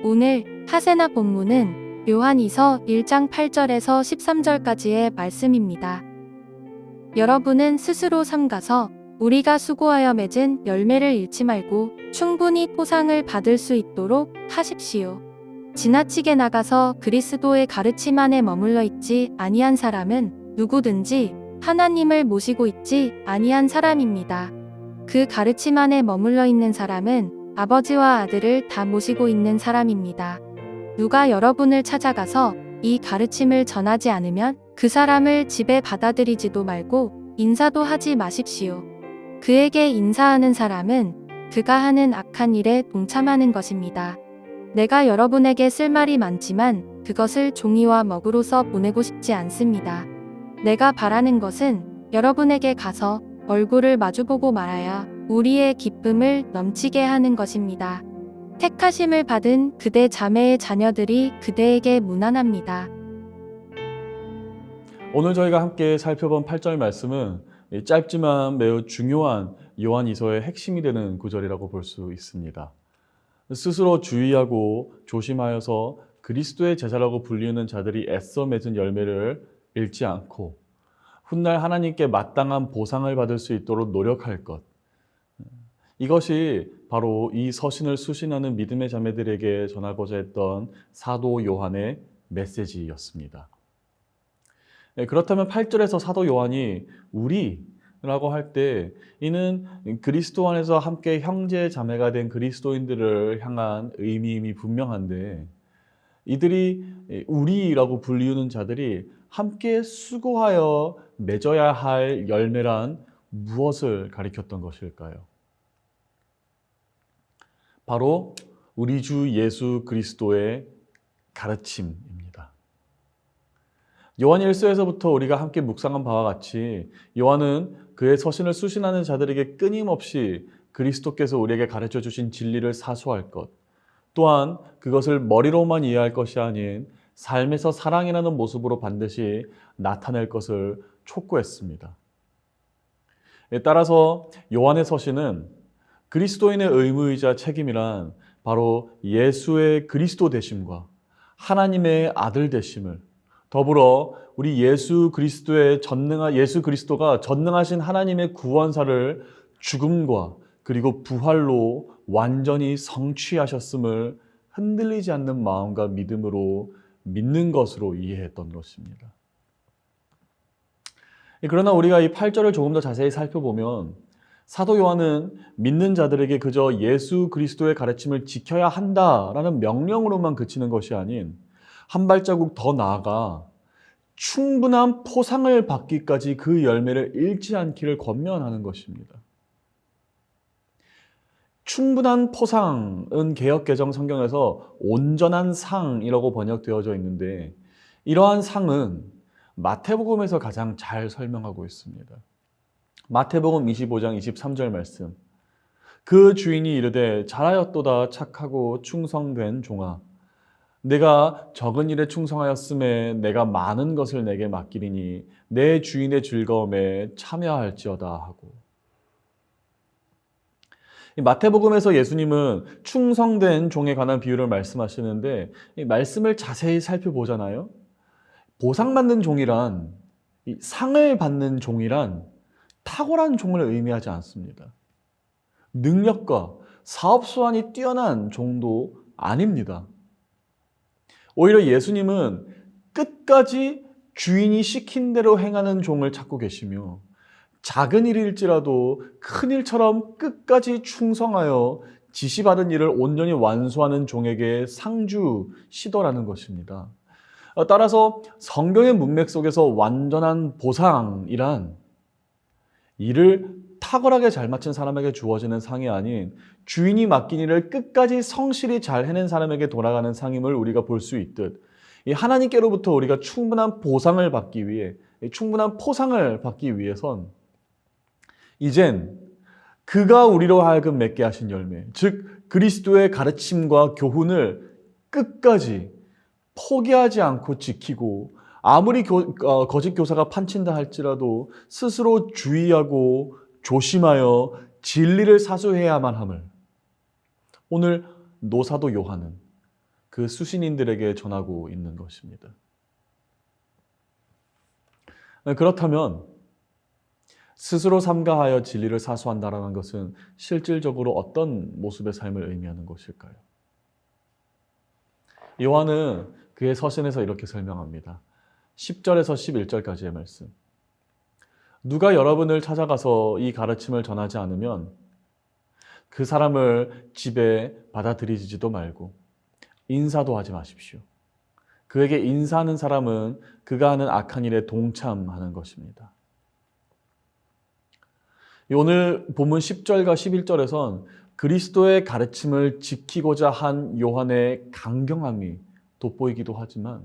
오늘 하세나 본문은 요한이서 1장 8절에서 13절까지의 말씀입니다. 여러분은 스스로 삼가서 우리가 수고하여 맺은 열매를 잃지 말고 충분히 포상을 받을 수 있도록 하십시오. 지나치게 나가서 그리스도의 가르침 안에 머물러 있지 아니한 사람은 누구든지 하나님을 모시고 있지 아니한 사람입니다. 그 가르침 안에 머물러 있는 사람은 아버지와 아들을 다 모시고 있는 사람입니다. 누가 여러분을 찾아가서 이 가르침을 전하지 않으면 그 사람을 집에 받아들이지도 말고 인사도 하지 마십시오. 그에게 인사하는 사람은 그가 하는 악한 일에 동참하는 것입니다. 내가 여러분에게 쓸 말이 많지만 그것을 종이와 먹으로써 보내고 싶지 않습니다. 내가 바라는 것은 여러분에게 가서 얼굴을 마주보고 말하여 우리의 기쁨을 넘치게 하는 것입니다. 택하심을 받은 그대 자매의 자녀들이 그대에게 무난합니다. 오늘 저희가 함께 살펴본 8절 말씀은 짧지만 매우 중요한 요한이서의 핵심이 되는 구절이라고 볼 수 있습니다. 스스로 주의하고 조심하여서 그리스도의 제자라고 불리는 자들이 애써 맺은 열매를 잃지 않고 훗날 하나님께 마땅한 보상을 받을 수 있도록 노력할 것. 이것이 바로 이 서신을 수신하는 믿음의 자매들에게 전하고자 했던 사도 요한의 메시지였습니다. 그렇다면 8절에서 사도 요한이 우리라고 할 때 이는 그리스도 안에서 함께 형제 자매가 된 그리스도인들을 향한 의미임이 분명한데 이들이 우리라고 불리우는 자들이 함께 수고하여 맺어야 할 열매란 무엇을 가리켰던 것일까요? 바로 우리 주 예수 그리스도의 가르침입니다. 요한 1서에서부터 우리가 함께 묵상한 바와 같이 요한은 그의 서신을 수신하는 자들에게 끊임없이 그리스도께서 우리에게 가르쳐 주신 진리를 사수할 것, 또한 그것을 머리로만 이해할 것이 아닌 삶에서 사랑이라는 모습으로 반드시 나타낼 것을 촉구했습니다. 따라서 요한의 서신은 그리스도인의 의무이자 책임이란 바로 예수의 그리스도 되심과 하나님의 아들 되심을 더불어 우리 예수 그리스도가 전능하신 하나님의 구원사를 죽음과 그리고 부활로 완전히 성취하셨음을 흔들리지 않는 마음과 믿음으로 믿는 것으로 이해했던 것입니다. 그러나 우리가 이 8절을 조금 더 자세히 살펴보면 사도 요한은 믿는 자들에게 그저 예수 그리스도의 가르침을 지켜야 한다라는 명령으로만 그치는 것이 아닌 한 발자국 더 나아가 충분한 포상을 받기까지 그 열매를 잃지 않기를 권면하는 것입니다. 충분한 포상은 개역개정 성경에서 온전한 상이라고 번역되어져 있는데 이러한 상은 마태복음에서 가장 잘 설명하고 있습니다. 마태복음 25장 23절 말씀. 그 주인이 이르되 잘하였도다 착하고 충성된 종아. 내가 적은 일에 충성하였음에 내가 많은 것을 내게 맡기리니 내 주인의 즐거움에 참여할지어다 하고. 마태복음에서 예수님은 충성된 종에 관한 비유를 말씀하시는데 이 말씀을 자세히 살펴보잖아요. 보상받는 종이란 상을 받는 종이란 탁월한 종을 의미하지 않습니다. 능력과 사업 수완이 뛰어난 종도 아닙니다. 오히려 예수님은 끝까지 주인이 시킨 대로 행하는 종을 찾고 계시며 작은 일일지라도 큰 일처럼 끝까지 충성하여 지시받은 일을 온전히 완수하는 종에게 상주시더라는 것입니다. 따라서 성경의 문맥 속에서 완전한 보상이란 일을 탁월하게 잘 마친 사람에게 주어지는 상이 아닌 주인이 맡긴 일을 끝까지 성실히 잘 해낸 사람에게 돌아가는 상임을 우리가 볼 수 있듯 이 하나님께로부터 우리가 충분한 보상을 받기 위해 충분한 포상을 받기 위해선 이젠 그가 우리로 하여금 맺게 하신 열매, 즉 그리스도의 가르침과 교훈을 끝까지 포기하지 않고 지키고 아무리 거짓 교사가 판친다 할지라도 스스로 주의하고 조심하여 진리를 사수해야만 함을 오늘 노사도 요한은 그 수신인들에게 전하고 있는 것입니다. 그렇다면 스스로 삼가하여 진리를 사수한다라는 것은 실질적으로 어떤 모습의 삶을 의미하는 것일까요? 요한은 그의 서신에서 이렇게 설명합니다. 10절에서 11절까지의 말씀. 누가 여러분을 찾아가서 이 가르침을 전하지 않으면 그 사람을 집에 받아들이지도 말고 인사도 하지 마십시오. 그에게 인사하는 사람은 그가 하는 악한 일에 동참하는 것입니다. 오늘 본문 10절과 11절에선 그리스도의 가르침을 지키고자 한 요한의 강경함이 돋보이기도 하지만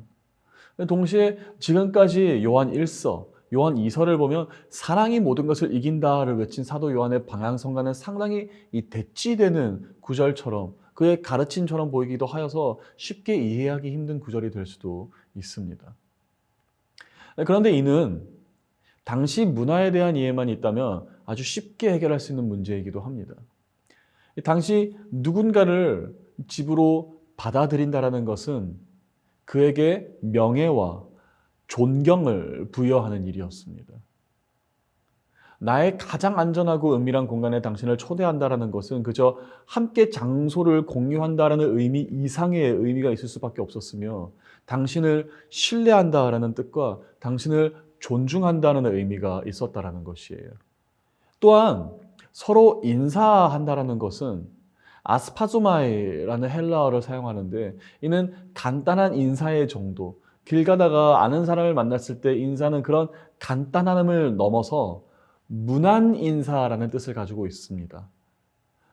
동시에 지금까지 요한 1서, 요한 2서를 보면 사랑이 모든 것을 이긴다를 외친 사도 요한의 방향성과는 상당히 이 대치되는 구절처럼 그의 가르침처럼 보이기도 하여서 쉽게 이해하기 힘든 구절이 될 수도 있습니다. 그런데 이는 당시 문화에 대한 이해만 있다면 아주 쉽게 해결할 수 있는 문제이기도 합니다. 당시 누군가를 집으로 받아들인다는 것은 그에게 명예와 존경을 부여하는 일이었습니다. 나의 가장 안전하고 은밀한 공간에 당신을 초대한다는 것은 그저 함께 장소를 공유한다는 의미 이상의 의미가 있을 수밖에 없었으며 당신을 신뢰한다는 뜻과 당신을 존중한다는 의미가 있었다는 것이에요. 또한 서로 인사한다는 것은 아스파조마이라는 헬라어를 사용하는데 이는 간단한 인사의 정도, 길 가다가 아는 사람을 만났을 때 인사는 그런 간단함을 넘어서 문안 인사라는 뜻을 가지고 있습니다.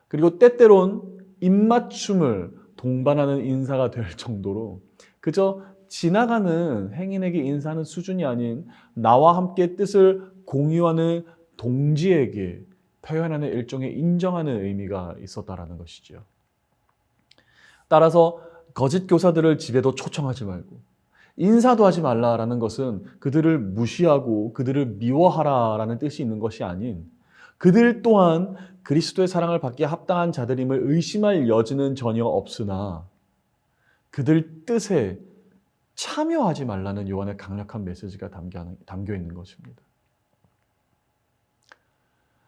그리고 때때론 입맞춤을 동반하는 인사가 될 정도로 그저 지나가는 행인에게 인사하는 수준이 아닌 나와 함께 뜻을 공유하는 동지에게 표현하는 일종의 인정하는 의미가 있었다라는 것이죠. 따라서 거짓 교사들을 집에도 초청하지 말고 인사도 하지 말라라는 것은 그들을 무시하고 그들을 미워하라라는 뜻이 있는 것이 아닌 그들 또한 그리스도의 사랑을 받기에 합당한 자들임을 의심할 여지는 전혀 없으나 그들 뜻에 참여하지 말라는 요한의 강력한 메시지가 담겨 있는 것입니다.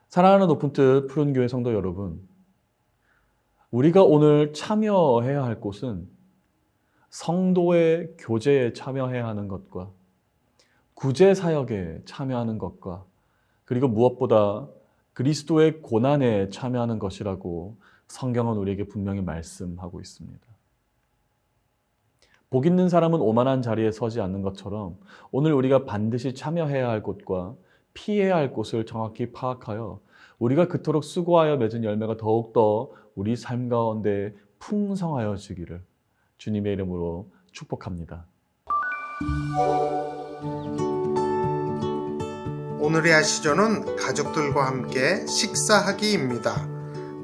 사랑하는 높은 뜻 푸른 교회 성도 여러분, 우리가 오늘 참여해야 할 곳은 성도의 교제에 참여해야 하는 것과 구제 사역에 참여하는 것과 그리고 무엇보다 그리스도의 고난에 참여하는 것이라고 성경은 우리에게 분명히 말씀하고 있습니다. 복 있는 사람은 오만한 자리에 서지 않는 것처럼 오늘 우리가 반드시 참여해야 할 곳과 피해야 할 곳을 정확히 파악하여 우리가 그토록 수고하여 맺은 열매가 더욱더 우리 삶 가운데 풍성하여지기를 주님의 이름으로 축복합니다. 오늘의 아시조는 가족들과 함께 식사하기입니다.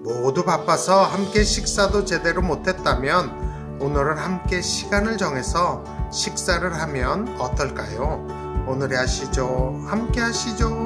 모두 바빠서 함께 식사도 제대로 못했다면 오늘은 함께 시간을 정해서 식사를 하면 어떨까요? 오늘의 아시조 함께 하시죠.